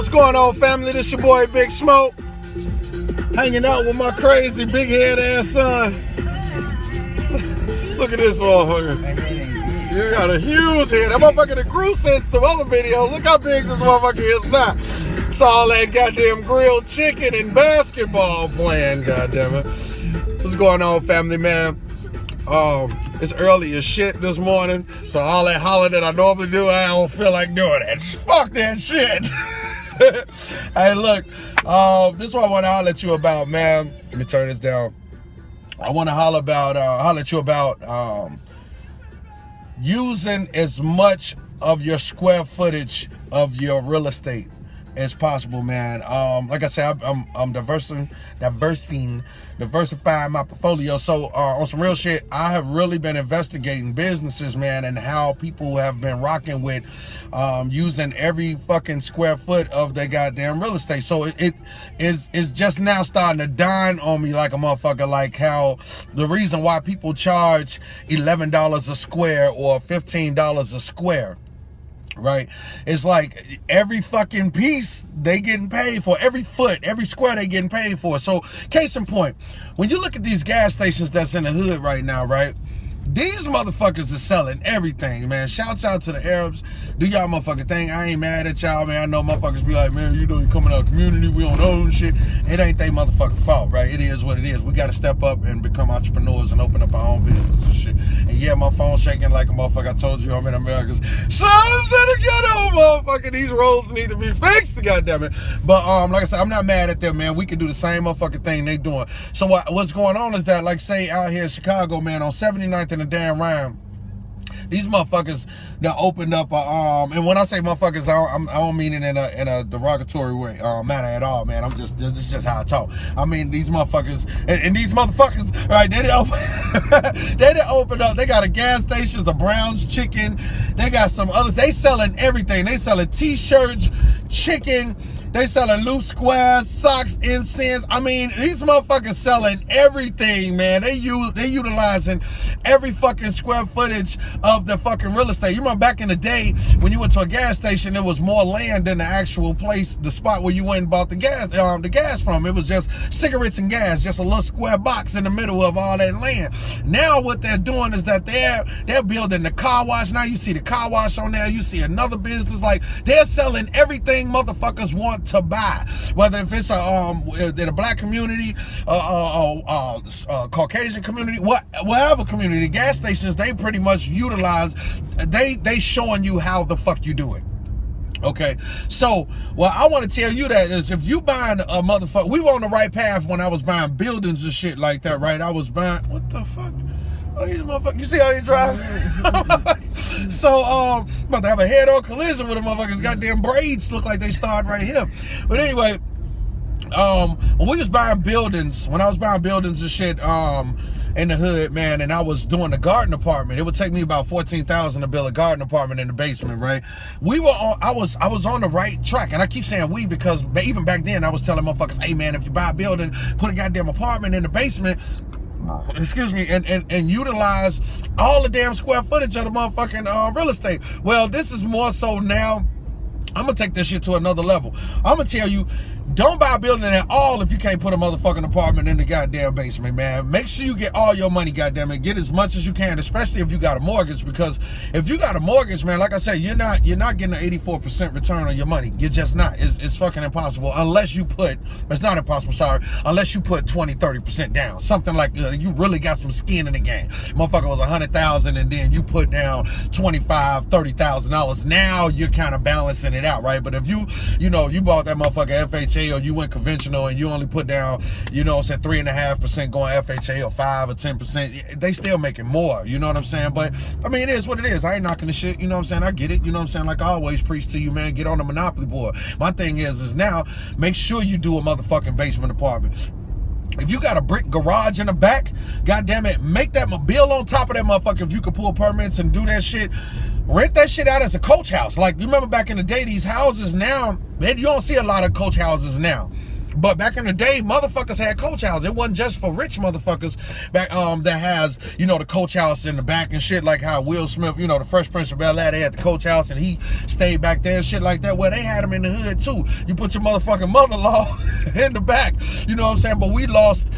What's going on, family? This your boy Big Smoke. Hanging out with my crazy big head ass son. Look at this motherfucker. You got a huge head. That motherfucker that grew since the other video. Look how big this motherfucker is now. It's all that goddamn grilled chicken and basketball playing, goddammit. What's going on, family, man? It's early as shit this morning, so all that holler that I normally do, I don't feel like doing it. Fuck that shit. Hey, look, this is what I want to holler at you about, man. Let me turn this down. I want to holler at you about using as much of your square footage of your real estate as possible, man. Like I said, I'm diversifying my portfolio. So on some real shit, I have really been investigating businesses, man, and how people have been rocking with using every fucking square foot of their goddamn real estate. So it is just now starting to dawn on me like a motherfucker, like how the reason why people charge $11 a square or $15 a square, right? It's like every fucking piece they getting paid for, every foot, every square they getting paid for. So case in point, when you look at these gas stations that's in the hood right now, right? These motherfuckers are selling everything, man. Shouts out to the Arabs. Do y'all motherfucking thing. I ain't mad at y'all, man. I know motherfuckers be like, man, you know, you coming out of the community, we don't own shit. It ain't they motherfucking fault, right? It is what it is. We got to step up and become entrepreneurs and open up our own business and shit. And yeah, my phone's shaking like a motherfucker. I told you I'm in America's slums in the ghetto, motherfucker. These roads need to be fixed, goddammit. But like I said, I'm not mad at them, man. We can do the same motherfucking thing they doing. So what's going on is that, like, say out here in Chicago, man, on 79th and the damn Rhyme, these motherfuckers that opened up and when I say motherfuckers, I don't mean it in a derogatory way, manner at all, man. This is just how I talk. I mean, these motherfuckers and these motherfuckers, right? They didn't open up. They got a gas station, a Brown's Chicken. They got some others. They selling everything. They selling t-shirts, chicken. They selling loose squares, socks, incense. I mean, these motherfuckers selling everything, man. They utilizing every fucking square footage of the fucking real estate. You remember back in the day when you went to a gas station, there was more land than the actual place, the spot where you went and bought the gas from. It was just cigarettes and gas, just a little square box in the middle of all that land. Now what they're doing is that they're building the car wash. Now you see the car wash on there. You see another business. Like, they're selling everything motherfuckers want to buy, whether if it's in a black community, Caucasian community, whatever community. Gas stations, they pretty much utilize, they showing you how the fuck you do it. Okay, so what I want to tell you that is, if you buying a motherfucker, we were on the right path when I was buying buildings and shit like that, right? I was buying, what the fuck? Oh, these motherfuckers, you see how they drive? So, about to have a head-on collision with a motherfucker's goddamn braids look like they start right here. But anyway, when we was buying buildings, when I was buying buildings and shit, in the hood, man, and I was doing the garden apartment, it would take me about $14,000 to build a garden apartment in the basement, right? I was on the right track, and I keep saying we because even back then I was telling motherfuckers, hey man, if you buy a building, put a goddamn apartment in the basement, excuse me, and utilize all the damn square footage of the motherfucking real estate. Well, this is more so now. I'm gonna take this shit to another level. I'm gonna tell you, don't buy a building at all if you can't put a motherfucking apartment in the goddamn basement, man. Make sure you get all your money, goddammit. Get as much as you can, especially if you got a mortgage, because if you got a mortgage, man, like I said, you're not getting an 84% return on your money. You're just not. It's fucking impossible unless you put, it's not impossible, sorry, unless you put 20-30% down. Something like you really got some skin in the game. Motherfucker was $100,000 and then you put down $25,000-$30,000. Now you're kind of balancing it out, right? But if you bought that motherfucker FHA, or you went conventional and you only put down, say 3.5% going FHA or 5 or 10%, they still making more, you know what I'm saying? But I mean, it is what it is. I ain't knocking the shit, you know what I'm saying? I get it, you know what I'm saying? Like I always preach to you, man, get on the monopoly board. My thing is now, make sure you do a motherfucking basement apartment. If you got a brick garage in the back, goddamn it, make that bill on top of that motherfucker. If you could pull permits and do that shit, rent that shit out as a coach house. Like, you remember back in the day, these houses now, man, you don't see a lot of coach houses now. But back in the day, motherfuckers had coach houses. It wasn't just for rich motherfuckers back that has, you know, the coach house in the back and shit, like how Will Smith, you know, the Fresh Prince of Bel-Air, they had the coach house and he stayed back there and shit like that. Well, they had him in the hood too. You put your motherfucking mother-in-law in the back, you know what I'm saying? But we lost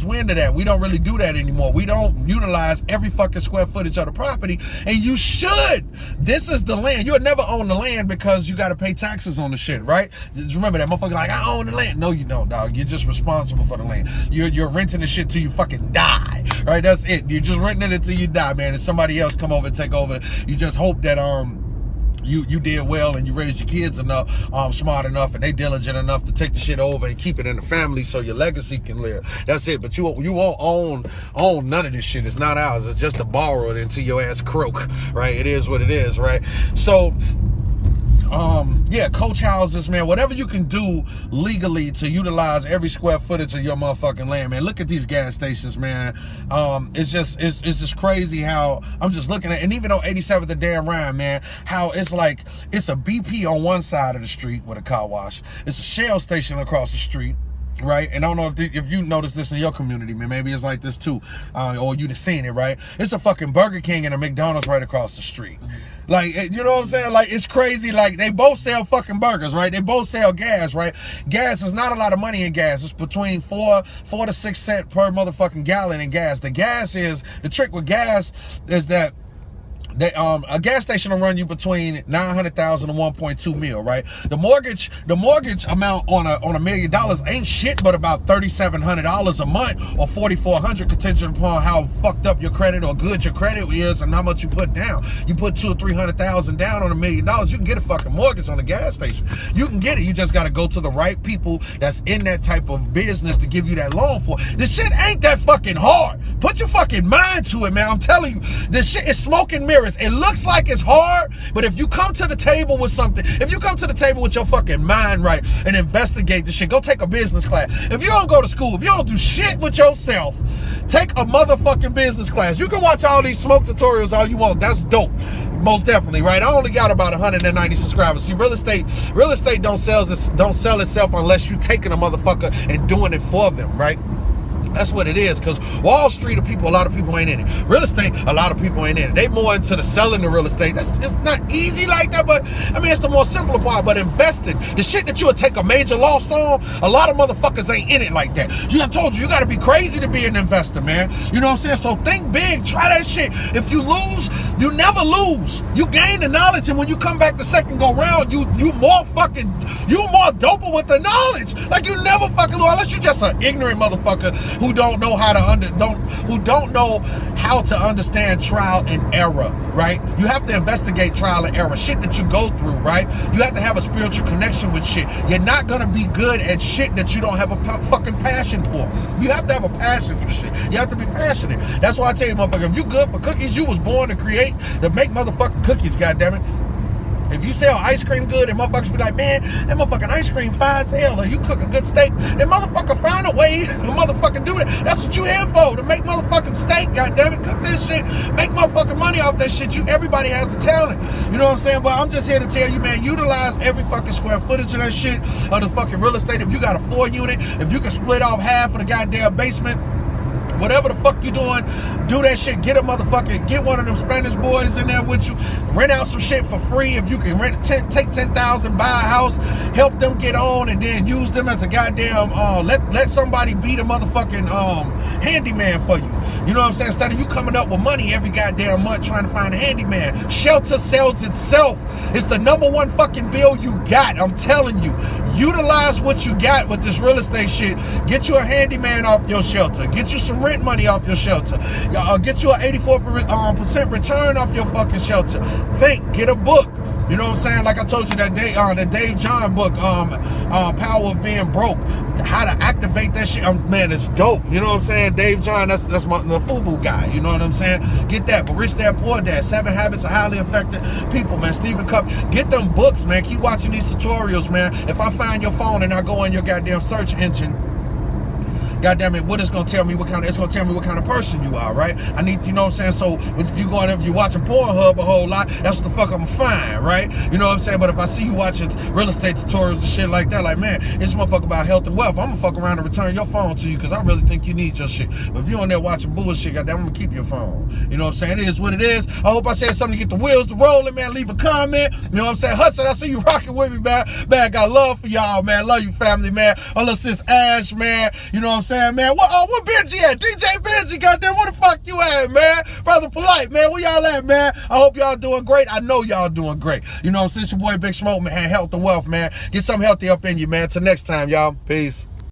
wind of that. We don't really do that anymore. We don't utilize every fucking square footage of the property, and you should. This is the land. You'll never own the land because you got to pay taxes on the shit, right? Just remember that motherfucker like, I own the land. No, you don't, dog. You're just responsible for the land. You're renting the shit till you fucking die, right? That's it. You're just renting it till you die, man. And somebody else come over and take over. You just hope that you did well and you raised your kids enough, smart enough, and they diligent enough to take the shit over and keep it in the family so your legacy can live. That's it. But you won't own none of this shit. It's not ours. It's just to borrow it until your ass croak, right? It is what it is, right? So yeah, coach houses, man, whatever you can do legally to utilize every square footage of your motherfucking land, man. Look at these gas stations, man. It's just crazy how I'm just looking at, and even on 87th and Dan Ryan, man, how it's like it's a BP on one side of the street with a car wash. It's a Shell station across the street. Right, and I don't know if you noticed this in your community, man. Maybe it's like this too, or you've seen it. Right, it's a fucking Burger King and a McDonald's right across the street. Like, you know what I'm saying? Like, it's crazy. Like, they both sell fucking burgers, right? They both sell gas, right? Gas is not a lot of money in gas. It's between 4 to 6 cents per motherfucking gallon in gas. The trick with gas is that a gas station will run you between $900,000 and $1.2 million, right? The mortgage amount on $1 million ain't shit but about $3,700 a month or $4,400, contingent upon how fucked up your credit or good your credit is and how much you put down. You put $200,000 or $300,000 down on $1 million, you can get a fucking mortgage on a gas station. You can get it. You just got to go to the right people that's in that type of business to give you that loan for. This shit ain't that fucking hard. Put your fucking mind to it, man. I'm telling you, this shit is smoke and mirrors. It looks like it's hard, but if you come to the table with something, if you come to the table with your fucking mind right and investigate this shit, go take a business class. If you don't go to school, if you don't do shit with yourself, take a motherfucking business class. You can watch all these smoke tutorials all you want. That's dope. Most definitely, right? I only got about 190 subscribers. See, real estate don't sell itself unless you taking a motherfucker and doing it for them, right? That's what it is, because Wall Street a lot of people ain't in it. Real estate, a lot of people ain't in it. They more into the selling the real estate. It's not easy like that, but I mean, it's the more simple part. But investing, the shit that you would take a major loss on, a lot of motherfuckers ain't in it like that. I told you got to be crazy to be an investor, man. You know what I'm saying? So think big, try that shit. If you lose, you never lose. You gain the knowledge, and when you come back the second go round, you more doper with the knowledge. Like, you never fucking lose, unless you just an ignorant motherfucker who don't know how to understand trial and error, right? You have to investigate trial and error, shit that you go through, right? You have to have a spiritual connection with shit. You're not gonna be good at shit that you don't have a fucking passion for. You have to have a passion for the shit. You have to be passionate. That's why I tell you, motherfucker, if you good for cookies, you was born to make motherfucking cookies, goddammit. If you sell ice cream good and motherfuckers be like, man, that motherfucking ice cream fine as hell, or you cook a good steak, then motherfucker find a way to motherfucking do it. That's what you here for, to make motherfucking steak, goddammit. Cook this shit, make motherfucking money off that shit. Everybody has the talent. You know what I'm saying? But I'm just here to tell you, man, utilize every fucking square footage of that shit, of the fucking real estate. If you got a 4-unit, if you can split off half of the goddamn basement, whatever the fuck you doing, do that shit. Get one of them Spanish boys in there with you. Rent out some shit for free. If you can take 10,000, buy a house, help them get on, and then use them as a goddamn let somebody be the motherfucking handyman for you. You know what I'm saying? Instead of you coming up with money every goddamn month trying to find a handyman. Shelter sells itself. It's the #1 fucking bill you got. I'm telling you. Utilize what you got with this real estate shit. Get you a handyman off your shelter. Get you some rent money off your shelter. Get you an 84% return off your fucking shelter. Get a book. You know what I'm saying? Like I told you that day, the Dave John book, Power of Being Broke, how to activate that shit. Man, it's dope. You know what I'm saying? Dave John, that's the FUBU guy. You know what I'm saying? Get that. But Rich Dad Poor Dad, 7 Habits of Highly Effective People, man. Stephen Covey. Get them books, man. Keep watching these tutorials, man. If I find your phone and I go on your goddamn search engine, God damn it, what it's gonna tell me what kind of person you are, right? I need, you know what I'm saying? So if you going, if you're watching Pornhub a whole lot, that's what the fuck I'm gonna find, right? You know what I'm saying? But if I see you watching real estate tutorials and shit like that, like, man, it's motherfucker about health and wealth, I'm gonna fuck around and return your phone to you because I really think you need your shit. But if you on there watching bullshit, goddamn, I'm gonna keep your phone. You know what I'm saying? It is what it is. I hope I said something to get the wheels to rolling, man. Leave a comment. You know what I'm saying? Hudson, I see you rocking with me, man. Man, got love for y'all, man. Love you, family, man. My little sis Ash, man. You know what I'm saying, man? What Benji at? DJ Benji, goddamn, where the fuck you at, man? Brother Polite, man. Where y'all at, man? I hope y'all doing great. I know y'all doing great. You know what I'm saying? It's your boy Big Smoke, man. Health and wealth, man. Get something healthy up in you, man. Till next time, y'all. Peace.